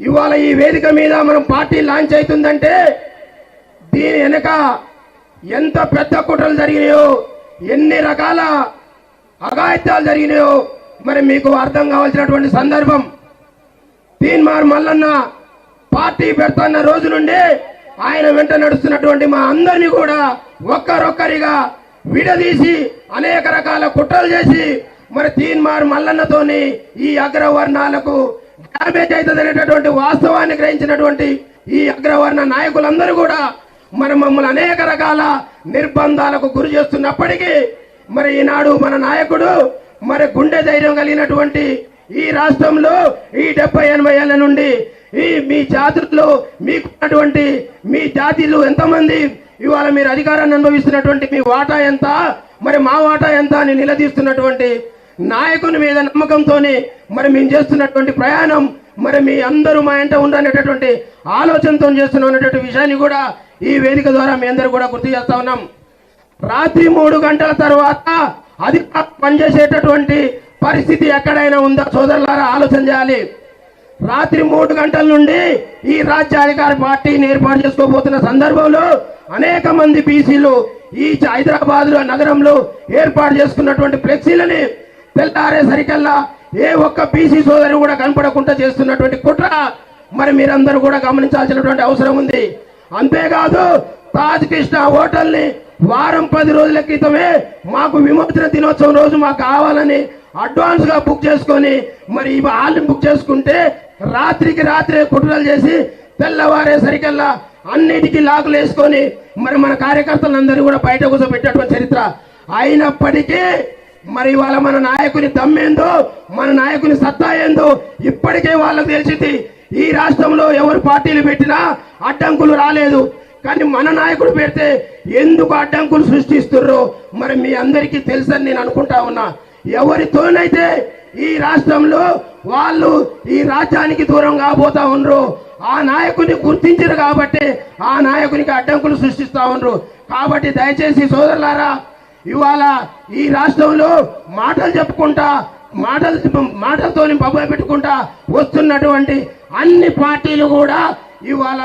ఇవాళ ఈ వేదిక మీద మనం పార్టీ లాంచ్ అవుతుందంటే దీని వెనక ఎంత పెద్ద కుట్రలు జరిగినాయో, ఎన్ని రకాల అఘాయిత్యాలు జరిగినాయో మరి మీకు అర్థం కావాల్సినటువంటి సందర్భం. తీన్మార్ మల్లన్న పార్టీ పెడుతున్న రోజు నుండి ఆయన వెంట నడుస్తున్నటువంటి మా అందరినీ కూడా ఒక్కరొక్కరిగా విడదీసి అనేక రకాల కుట్రలు చేసి మరి తీన్మార్ మల్లన్నతోని ఈ అగ్రవర్ణాలకు డ్యామేజ్ అవుతుందనేటటువంటి వాస్తవాన్ని గ్రహించినటువంటి ఈ అగ్రవర్ణ నాయకులందరూ కూడా మరి మమ్మల్ని అనేక రకాల నిర్బంధాలకు గురి చేస్తున్నప్పటికీ మరి ఈనాడు మన నాయకుడు మరి గుండె ధైర్యం కలిగినటువంటి ఈ రాష్ట్రంలో ఈ 70-80 ఏళ్ల నుండి ఈ మీ జాతుల్లో మీకున్నటువంటి మీ జాతిలు ఎంతమంది ఇవాళ మీరు అధికారాన్ని అనుభవిస్తున్నటువంటి మీ వాటా ఎంత, మరి మా వాటా ఎంత అని నిలదీస్తున్నటువంటి నాయకుని మీద నమ్మకంతో మరి మేము చేస్తున్నటువంటి ప్రయాణం మరి మీ అందరూ మా ఎంట ఉండనేటటువంటి ఆలోచనతో చేస్తున్నటువంటి విషయాన్ని కూడా ఈ వేదిక ద్వారా మీ అందరూ కూడా గుర్తు చేస్తా ఉన్నాం. రాత్రి 3 గంటల తర్వాత అధికారులు పనిచేసేటటువంటి పరిస్థితి ఎక్కడైనా ఉందా సోదరులారా, ఆలోచన చేయాలి. రాత్రి 3 గంటల నుండి ఈ రాజ్యాధికార పార్టీని ఏర్పాటు చేసుకోబోతున్న సందర్భంలో అనేక మంది బీసీలు ఈ హైదరాబాద్ నగరంలో ఏర్పాటు చేసుకున్నటువంటి ఫ్లెక్సీలని తెల్లారే సరికల్లా ఏ ఒక్క బీసీ సోదరు కూడా కనపడకుండా చేస్తున్నటువంటి కుట్ర మరి మీరందరూ కూడా గమనించాల్సినటువంటి అవసరం ఉంది. అంతేకాదు తాజ్ కృష్ణ హోటల్ని వారం 10 రోజుల క్రితమే మాకు విమోచన దినోత్సవం రోజు మాకు కావాలని అడ్వాన్స్ గా బుక్ చేసుకొని మరి హాల్ని బుక్ చేసుకుంటే రాత్రికి రాత్రే కుట్రలు చేసి తెల్లవారే సరికల్లా అన్నిటికీ లాకులు వేసుకొని మరి మన కార్యకర్తలందరూ కూడా బయట కూర్చోబెట్టేటువంటి చరిత్ర. అయినప్పటికీ మరి వాళ్ళ మన నాయకుని దమ్మేందో, మన నాయకుని సత్తా ఏందో ఇప్పటికే వాళ్ళకు తెలిసింది. ఈ రాష్ట్రంలో ఎవరు పార్టీలు పెట్టినా అడ్డంకులు రాలేదు, కానీ మన నాయకుడు పెడితే ఎందుకు అడ్డంకులు సృష్టిస్తుర్రో మరి మీ అందరికీ తెలుసని నేను అనుకుంటా ఉన్నా. ఎవరితోనైతే ఈ రాష్ట్రంలో వాళ్ళు ఈ రాజ్యానికి దూరం కాబోతా ఉన్నారు, ఆ నాయకుని గుర్తించరు కాబట్టి ఆ నాయకునికి అడ్డంకులు సృష్టిస్తా ఉన్నారు. కాబట్టి దయచేసి సోదరులారా, ఇవాళ ఈ రాష్ట్రంలో మాటలు చెప్పుకుంటా మాటలతోని పబ్బ పెట్టుకుంటా వస్తున్నటువంటి అన్ని పార్టీలు కూడా ఇవాళ